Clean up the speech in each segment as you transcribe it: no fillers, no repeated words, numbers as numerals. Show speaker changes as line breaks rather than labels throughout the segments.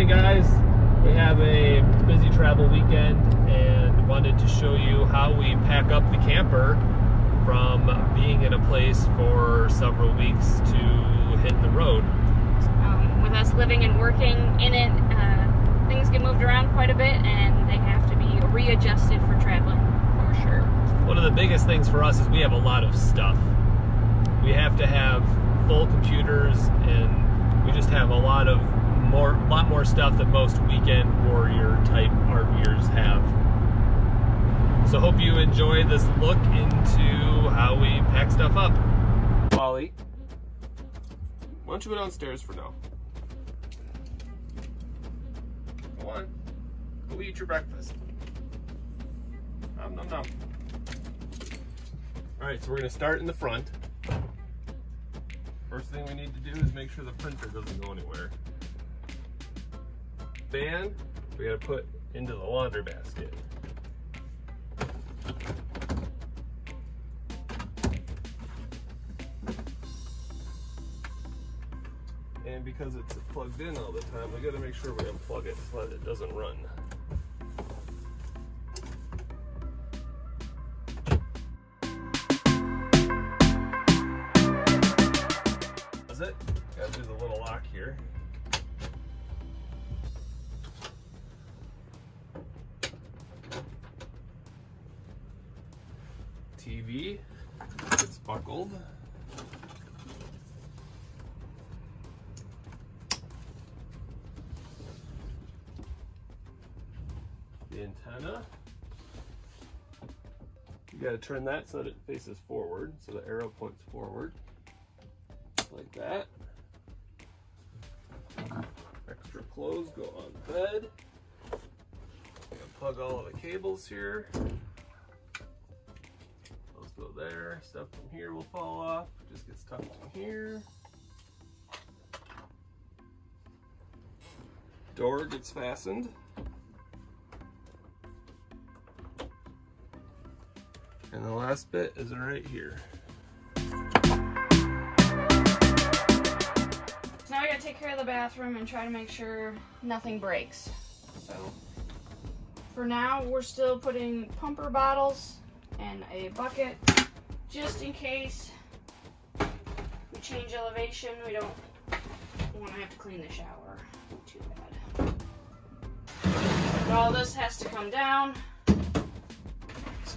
morning, guys. We have a busy travel weekend and wanted to show you how we pack up the camper from being in a place for several weeks to hitting the road.
With us living and working in it, things get moved around quite a bit and they have to be readjusted for traveling, for sure.
One of the biggest things for us is we have a lot of stuff. We have to have full computers, and we just have a lot more stuff than most weekend warrior type RVers have. So hope you enjoy this look into how we pack stuff up. Wally, why don't you go downstairs for now? Go on, go eat your breakfast. Nom nom nom. All right, so we're gonna start in the front. First thing we need to do is make sure the printer doesn't go anywhere. Fan, we gotta put into the laundry basket. And because it's plugged in all the time, we gotta make sure we unplug it so that it doesn't run. That's it. Gotta do the little lock here. TV, it's buckled. The antenna, you gotta turn that so that it faces forward, so the arrow points forward, like that. Extra clothes go on the bed. Plug all of the cables here. Go there, stuff from here will fall off, just gets tucked in here. Door gets fastened. And the last bit is right here.
So now I gotta take care of the bathroom and try to make sure nothing breaks. So for now, we're still putting pumper bottles and a bucket just in case we change elevation. We don't want to have to clean the shower. Too bad. But all this has to come down,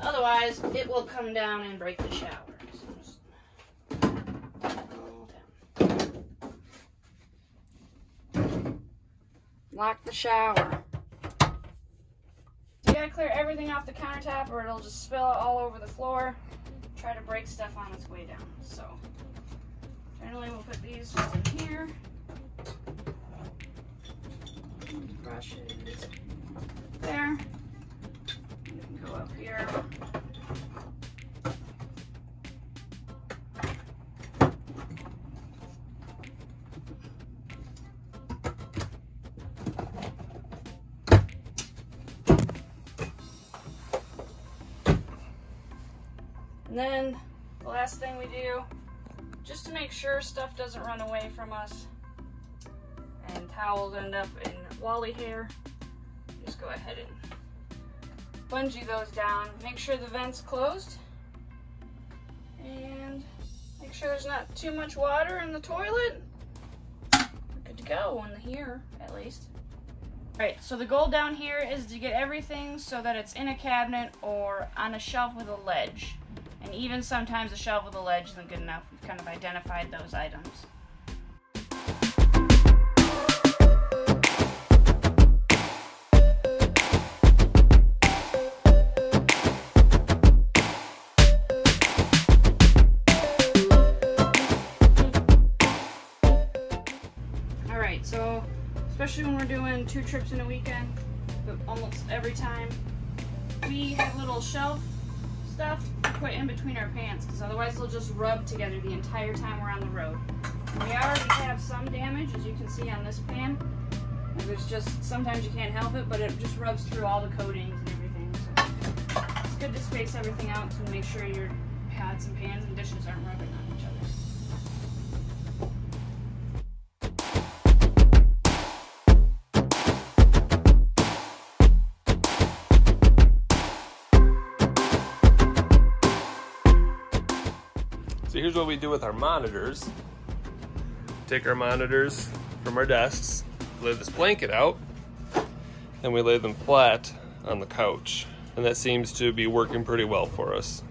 otherwise it will come down and break the shower. So just lock the shower. You gotta clear everything off the countertop or it'll just spill all over the floor. Try to break stuff on its way down. So generally we'll put these just in here. Brushes there. You can go up here. And then the last thing we do, just to make sure stuff doesn't run away from us and towels end up in Wally hair, just go ahead and bungee those down. Make sure the vent's closed and make sure there's not too much water in the toilet. We're good to go in here, at least. All right, so the goal down here is to get everything so that it's in a cabinet or on a shelf with a ledge. And even sometimes a shelf with a ledge isn't good enough. We've kind of identified those items. Alright, so especially when we're doing 2 trips in a weekend, but almost every time, we have little shelf stuff to put in between our pants, because otherwise they'll just rub together the entire time we're on the road. And we already have some damage, as you can see on this pan. And there's just, sometimes you can't help it, but it just rubs through all the coatings and everything. So it's good to space everything out to make sure your pots and pans and dishes aren't rubbing on each other.
So here's what we do with our monitors. Take our monitors from our desks, lay this blanket out, and we lay them flat on the couch. And that seems to be working pretty well for us.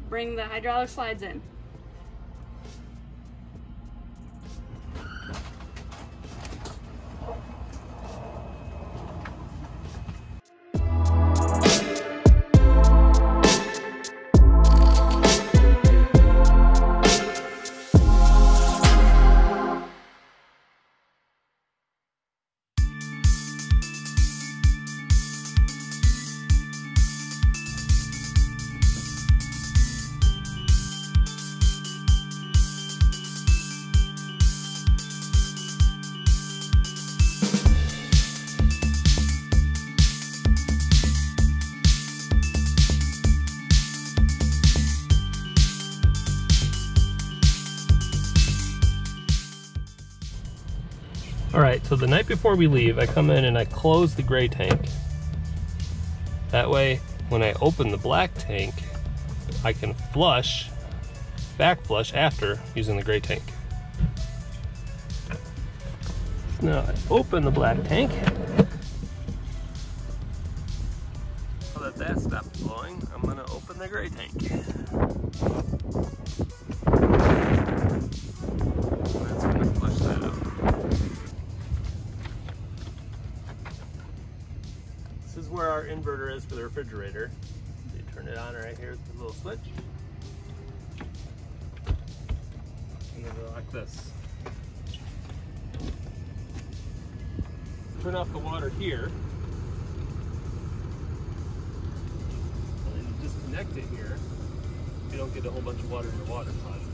Bring the hydraulic slides in.
All right, so the night before we leave, I come in and I close the gray tank. That way, when I open the black tank, I can flush, back flush after using the gray tank. Now I open the black tank. Now that stopped flowing, I'm gonna open the gray tank. That's gonna flush that out. This is where our inverter is for the refrigerator. So you turn it on right here with the little switch. And then go like this. Turn off the water here. And then you disconnect it here. You don't get a whole bunch of water in your water closet.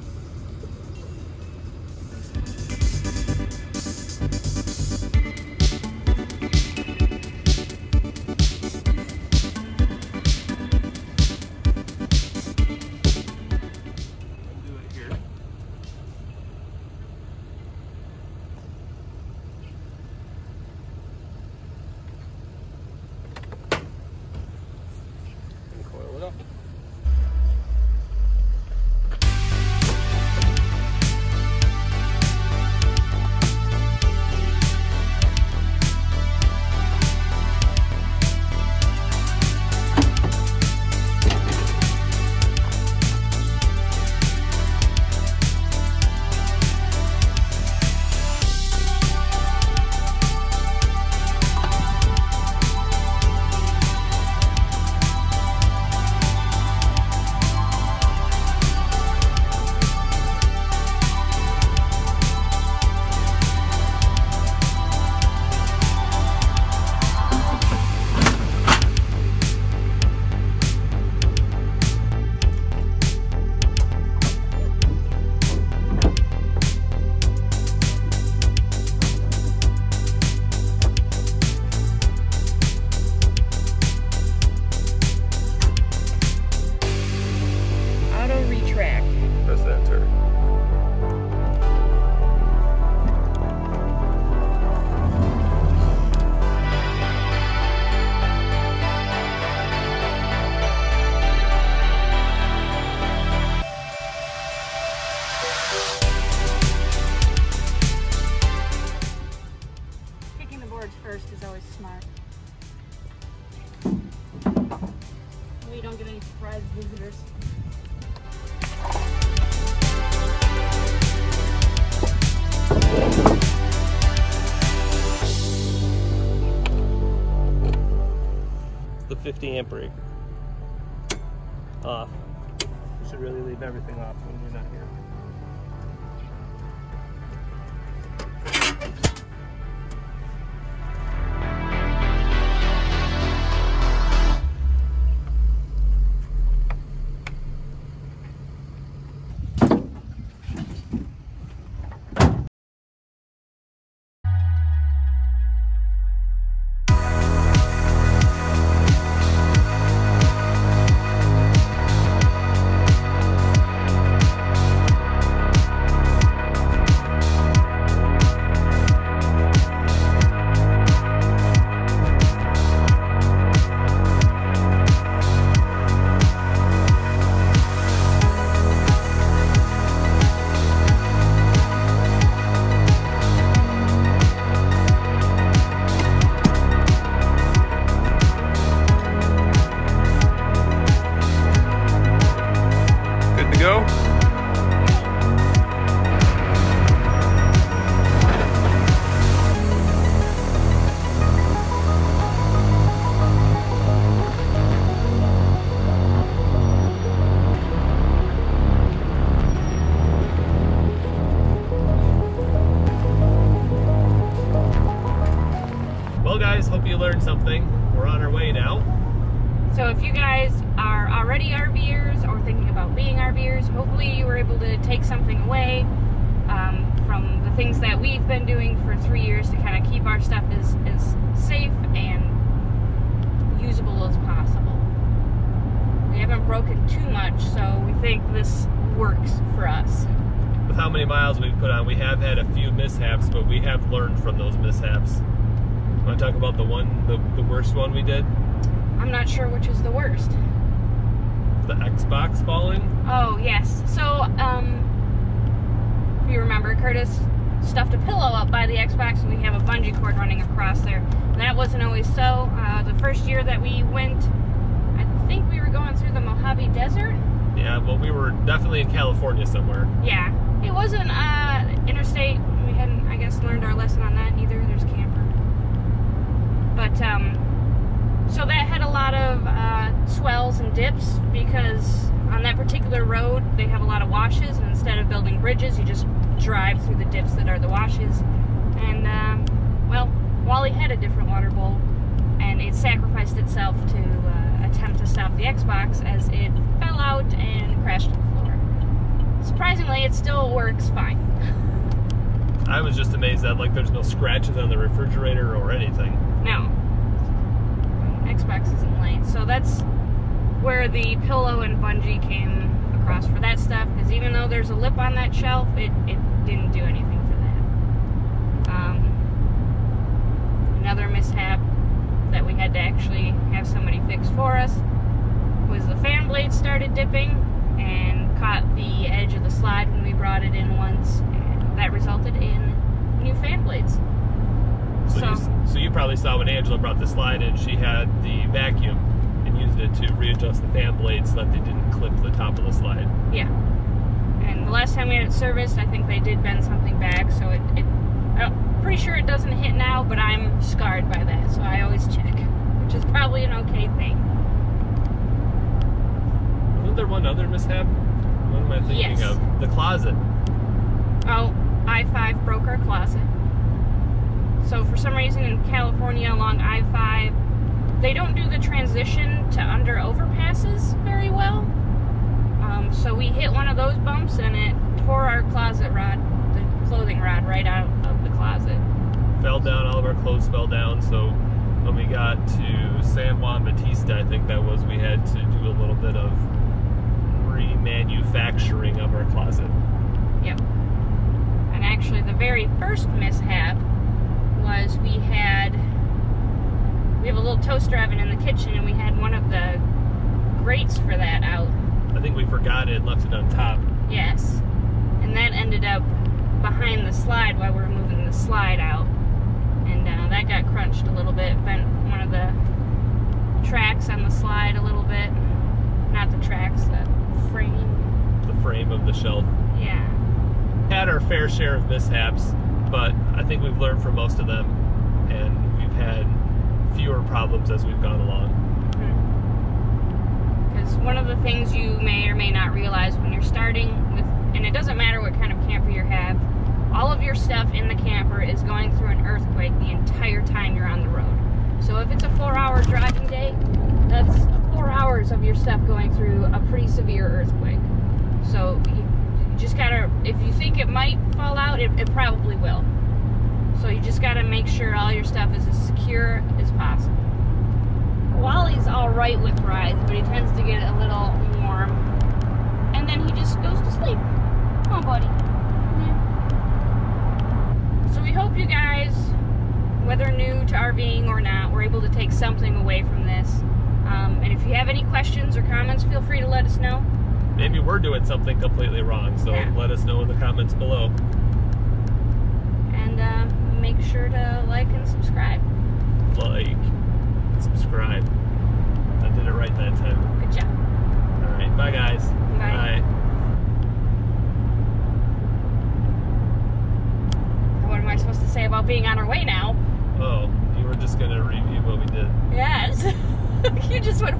Coil it up. the handbrake off. You should really leave everything off when you're not here. Hope you learned something. We're on our way now.
So if you guys are already RVers or thinking about being RVers, hopefully you were able to take something away from the things that we've been doing for 3 years to kind of keep our stuff as safe and usable as possible. We haven't broken too much, so we think this works for us.
With how many miles we've put on, we have had a few mishaps, but we have learned from those mishaps. Want to talk about the worst one we did?
I'm not sure which is the worst.
The Xbox falling?
Oh, yes. So, if you remember, Curtis stuffed a pillow up by the Xbox and we have a bungee cord running across there. And that wasn't always so. The first year that we went, I think we were going through the Mojave Desert.
Yeah, well, we were definitely in California somewhere.
Yeah. It wasn't interstate. We hadn't, I guess, learned our lesson on that either. There's camper. But, so that had a lot of swells and dips because on that particular road they have a lot of washes, and instead of building bridges you just drive through the dips that are the washes. And well, Wally had a different water bowl and it sacrificed itself to attempt to stop the Xbox as it fell out and crashed to the floor. Surprisingly, it still works fine.
I was just amazed that there's no scratches on the refrigerator or anything.
No. Xbox isn't late, so that's where the pillow and bungee came across for that stuff, because even though there's a lip on that shelf, it didn't do anything for that. Another mishap that we had to actually have somebody fix for us was the fan blade started dipping and caught the edge of the slide when we brought it in once, and that resulted in new fan blades.
So you probably saw when Angela brought the slide in, she had the vacuum and used it to readjust the fan blades so that they didn't clip the top of the slide.
Yeah. And the last time we had it serviced, I think they did bend something back, so I'm pretty sure it doesn't hit now, but I'm scarred by that, so I always check, which is probably an okay thing.
Wasn't there one other mishap? What am I thinking of? The closet.
Oh, I-5 broke our closet. So for some reason in California along I-5, they don't do the transition to under overpasses very well. So we hit one of those bumps and it tore our closet rod, the clothing rod, right out of the closet.
Fell down, all of our clothes fell down, so when we got to San Juan Bautista, I think that was, we had to do a little bit of remanufacturing of our closet.
Yep. And actually the very first mishap was we have a little toaster oven in the kitchen and we had one of the grates for that out.
I think we forgot it and left it on top.
Yes. And that ended up behind the slide while we were moving the slide out. And that got crunched a little bit, bent one of the tracks on the slide a little bit. Not the tracks, the frame.
The frame of the shelf.
Yeah.
Had our fair share of mishaps, but I think we've learned from most of them, and we've had fewer problems as we've gone along.
Mm-hmm. Because one of the things you may or may not realize when you're starting with, and it doesn't matter what kind of camper you have, all of your stuff in the camper is going through an earthquake the entire time you're on the road. So if it's a 4-hour driving day, that's 4 hours of your stuff going through a pretty severe earthquake. So you just gotta, if you think it might fall out, it probably will. So you just gotta make sure all your stuff is as secure as possible. Wally's all right with rides, but he tends to get a little warm, and then he just goes to sleep. Come on, buddy. Yeah. So we hope you guys, whether new to RVing or not, were able to take something away from this. And if you have any questions or comments, feel free to let us know.
Maybe we're doing something completely wrong, so
yeah.
Let us know in the comments below.
And make sure to like and subscribe.
Like, subscribe. I did it right that time.
Good job.
All right, bye guys.
Bye. What am I supposed to say about being on our way now?
Oh, you were just gonna review what we did.
Yes. You just went,